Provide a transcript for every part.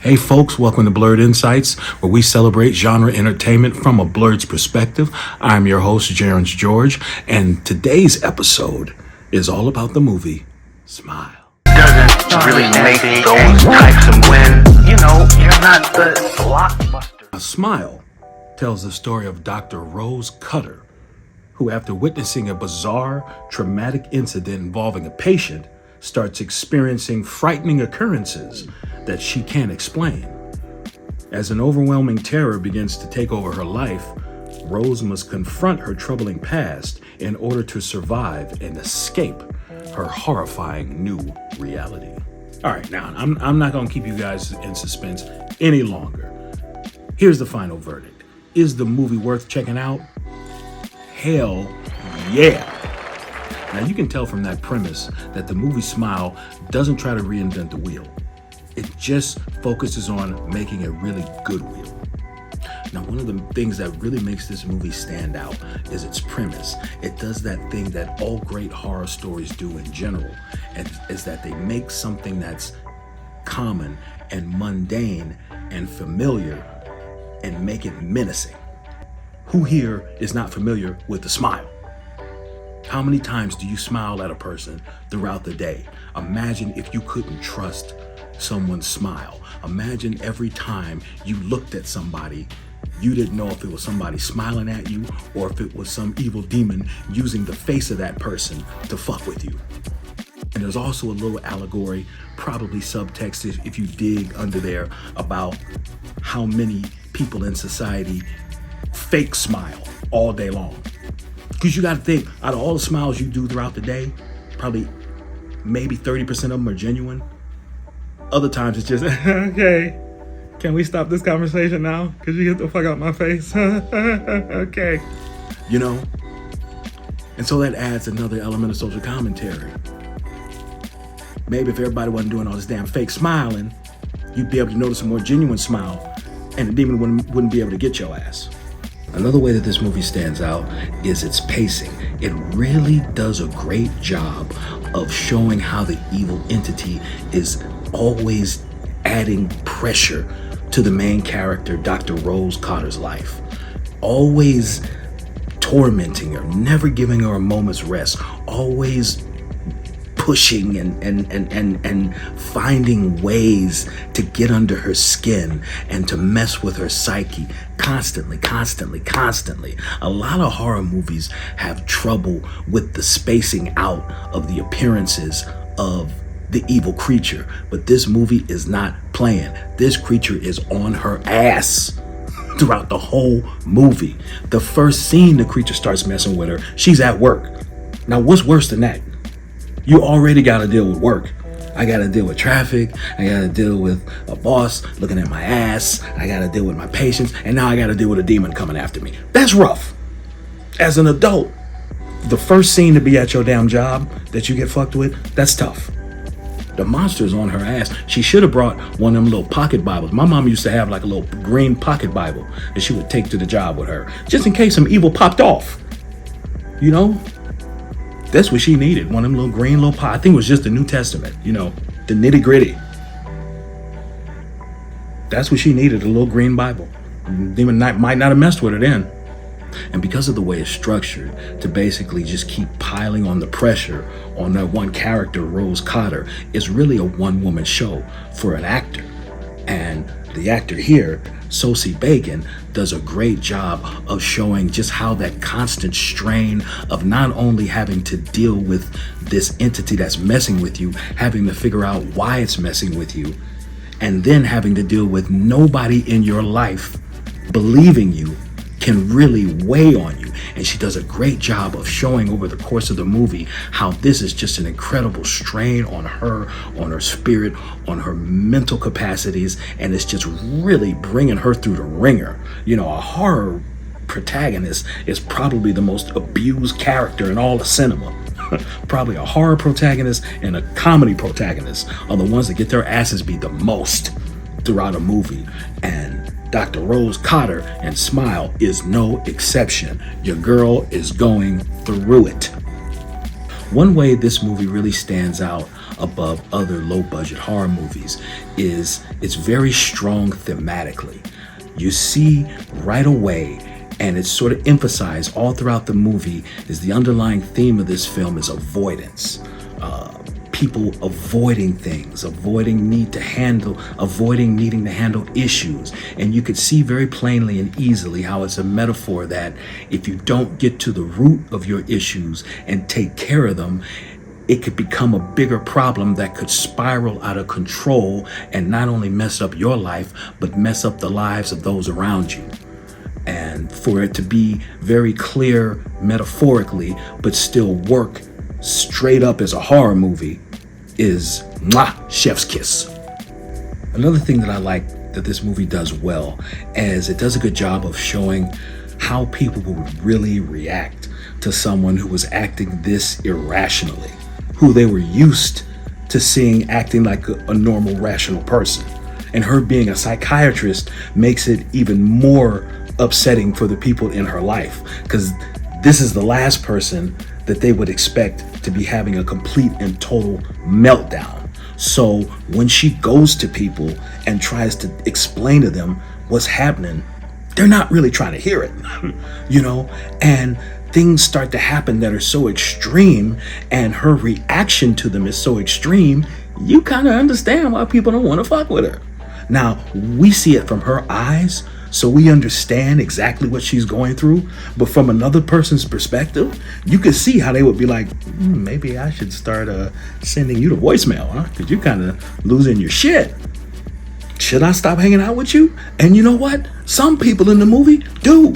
Hey folks, welcome to Blerd Insights, where we celebrate genre entertainment from a blerd's perspective. I'm your host, Jerence George, and today's episode is all about the movie Smile. Doesn't really make those types of win. You know, you're not the blockbuster. Smile tells the story of Dr. Rose Cutter, who after witnessing a bizarre, traumatic incident involving a patient, starts experiencing frightening occurrences that she can't explain. As an overwhelming terror begins to take over her life, Rose must confront her troubling past in order to survive and escape her horrifying new reality. All right, now I'm not gonna keep you guys in suspense any longer. Here's the final verdict. Is the movie worth checking out? Hell yeah. Now you can tell from that premise that the movie Smile doesn't try to reinvent the wheel. It just focuses on making a really good wheel. Now, one of the things that really makes this movie stand out is its premise. It does that thing that all great horror stories do in general, and is that they make something that's common and mundane and familiar and make it menacing. Who here is not familiar with the smile? How many times do you smile at a person throughout the day? Imagine if you couldn't trust someone's smile. Imagine every time you looked at somebody, you didn't know if it was somebody smiling at you or if it was some evil demon using the face of that person to fuck with you. And there's also a little allegory, probably subtext if you dig under there, about how many people in society fake smile all day long. Because you got to think, out of all the smiles you do throughout the day, probably maybe 30% of them are genuine. Other times it's just, okay, can we stop this conversation now? Could you get the fuck out my face? Okay. You know? And so that adds another element of social commentary. Maybe if everybody wasn't doing all this damn fake smiling, you'd be able to notice a more genuine smile and the demon wouldn't be able to get your ass. Another way that this movie stands out is its pacing. It really does a great job of showing how the evil entity is always adding pressure to the main character, Dr. Rose Cutter's life. Always tormenting her, never giving her a moment's rest, always pushing and finding ways to get under her skin and to mess with her psyche constantly. A lot of horror movies have trouble with the spacing out of the appearances of the evil creature, but this movie is not playing. This creature is on her ass throughout the whole movie. The first scene the creature starts messing with her, she's at work. Now, what's worse than that? You already got to deal with work. I got to deal with traffic. I got to deal with a boss looking at my ass. I got to deal with my patients. And now I got to deal with a demon coming after me. That's rough. As an adult, the first scene to be at your damn job that you get fucked with, that's tough. The monster's on her ass. She should have brought one of them little pocket Bibles. My mom used to have like a little green pocket Bible that she would take to the job with her, just in case some evil popped off. You know? That's what she needed. One of them little green little I think it was just the New Testament, you know, the nitty gritty. That's what she needed, a little green Bible. Demon might not have messed with her then. And because of the way it's structured, to basically just keep piling on the pressure on that one character, Rose Cutter, is really a one-woman show for an actor. And the actor here, Sosie Bacon, does a great job of showing just how that constant strain of not only having to deal with this entity that's messing with you, having to figure out why it's messing with you, and then having to deal with nobody in your life believing you can really weigh on you. And she does a great job of showing over the course of the movie how this is just an incredible strain on her spirit, on her mental capacities, and it's just really bringing her through the ringer. You know, a horror protagonist is probably the most abused character in all of cinema. Probably a horror protagonist and a comedy protagonist are the ones that get their asses beat the most throughout a movie. And Dr. Rose Cutter and Smile is no exception. Your girl is going through it. One way this movie really stands out above other low-budget horror movies is it's very strong thematically. You see right away, and it's sort of emphasized all throughout the movie, is the underlying theme of this film is avoidance. People avoiding things, avoiding needing to handle issues. And you could see very plainly and easily how it's a metaphor that if you don't get to the root of your issues and take care of them, it could become a bigger problem that could spiral out of control and not only mess up your life, but mess up the lives of those around you. And for it to be very clear metaphorically, but still work straight up as a horror movie is chef's kiss. Another thing that I like that this movie does well is it does a good job of showing how people would really react to someone who was acting this irrationally, who they were used to seeing acting like a normal, rational person. And her being a psychiatrist makes it even more upsetting for the people in her life, because this is the last person that they would expect to be having a complete and total meltdown. So when she goes to people and tries to explain to them what's happening, they're not really trying to hear it, and things start to happen that are so extreme, and her reaction to them is so extreme, you kind of understand why people don't want to fuck with her. Now, we see it from her eyes, so we understand exactly what she's going through. But from another person's perspective, you could see how they would be like, maybe I should start sending you the voicemail, huh? Because you're kind of losing your shit. Should I stop hanging out with you? And you know what? Some people in the movie do.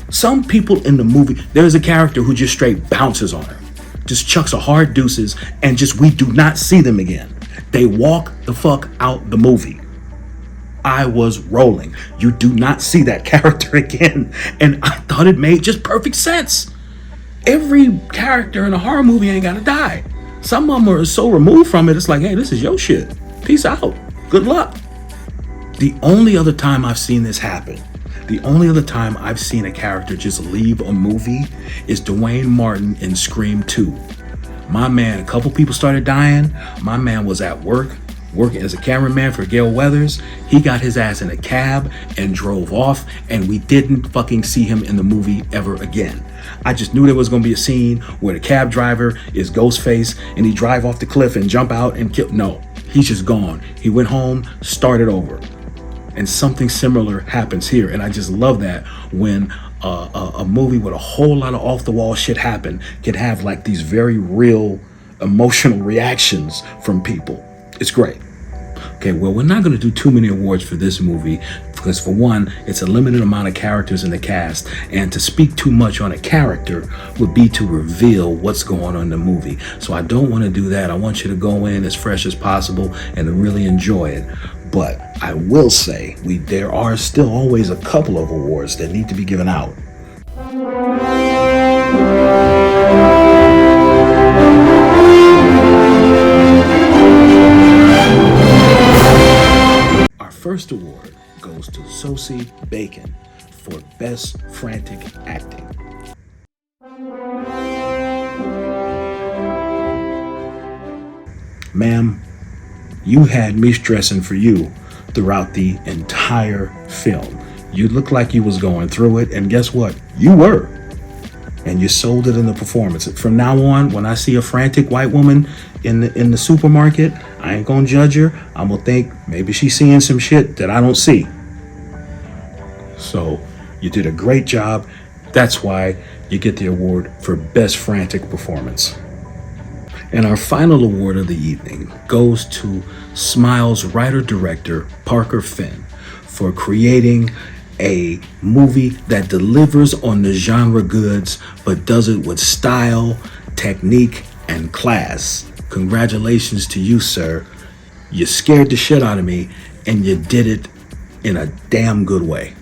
Some people in the movie, there's a character who just straight bounces on her, just chucks a hard deuces, and we do not see them again. They walk the fuck out the movie. I was rolling. You do not see that character again. And I thought it made just perfect sense. Every character in a horror movie ain't gotta die. Some of them are so removed from it, it's like, hey, this is your shit. Peace out. Good luck. The only other time I've seen this happen, the only other time I've seen a character just leave a movie is Dwayne Martin in Scream 2. My man, a couple people started dying. My man was at work, working as a cameraman for Gail Weathers. He got his ass in a cab and drove off, and we didn't fucking see him in the movie ever again. I just knew there was going to be a scene where the cab driver is Ghostface and he drive off the cliff and jump out and kill. No, he's just gone. He went home, started over. And something similar happens here. And I just love that when a movie with a whole lot of off the wall shit happen can have like these very real emotional reactions from people. It's great. Okay, well, we're not going to do too many awards for this movie because, for one, it's a limited amount of characters in the cast, and to speak too much on a character would be to reveal what's going on in the movie. So I don't want to do that. I want you to go in as fresh as possible and to really enjoy it. But I will say there are still always a couple of awards that need to be given out. First award goes to Sosie Bacon for Best Frantic Acting. Ma'am, you had me stressing for you throughout the entire film. You looked like you was going through it, and guess what? You were. And you sold it in the performance. From now on, when I see a frantic white woman in the supermarket, I ain't gonna judge her. I'm gonna think maybe she's seeing some shit that I don't see. So you did a great job. That's why you get the award for Best Frantic Performance. And our final award of the evening goes to Smile's writer-director, Parker Finn, for creating a movie that delivers on the genre goods, but does it with style, technique, and class. Congratulations to you, sir. You scared the shit out of me, and you did it in a damn good way.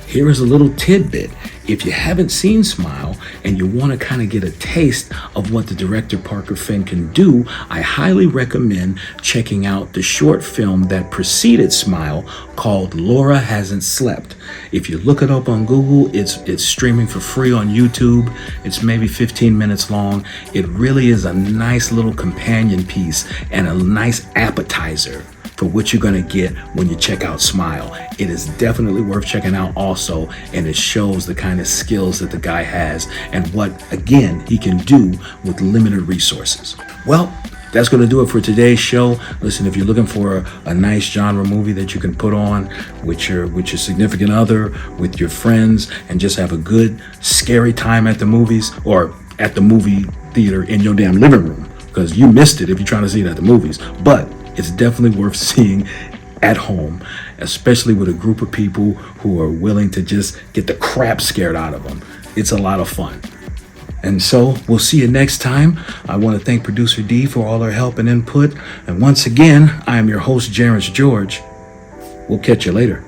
Here is a little tidbit If you haven't seen Smile and you want to kind of get a taste of what the director Parker Finn can do, I highly recommend checking out the short film that preceded Smile called Laura Hasn't Slept. If you look it up on Google, it's streaming for free on YouTube. It's maybe 15 minutes long. It really is a nice little companion piece and a nice appetizer for what you're going to get when you check out Smile. It is definitely worth checking out also, and it shows the kind of skills that the guy has and what, again, he can do with limited resources. Well, that's going to do it for today's show. Listen, if you're looking for a nice genre movie that you can put on with your significant other, with your friends, and just have a good, scary time at the movies or at the movie theater in your damn living room, because you missed it if you're trying to see it at the movies. But it's definitely worth seeing at home, especially with a group of people who are willing to just get the crap scared out of them. It's a lot of fun. And so we'll see you next time. I want to thank Producer D for all her help and input. And once again, I am your host, Jerence George. We'll catch you later.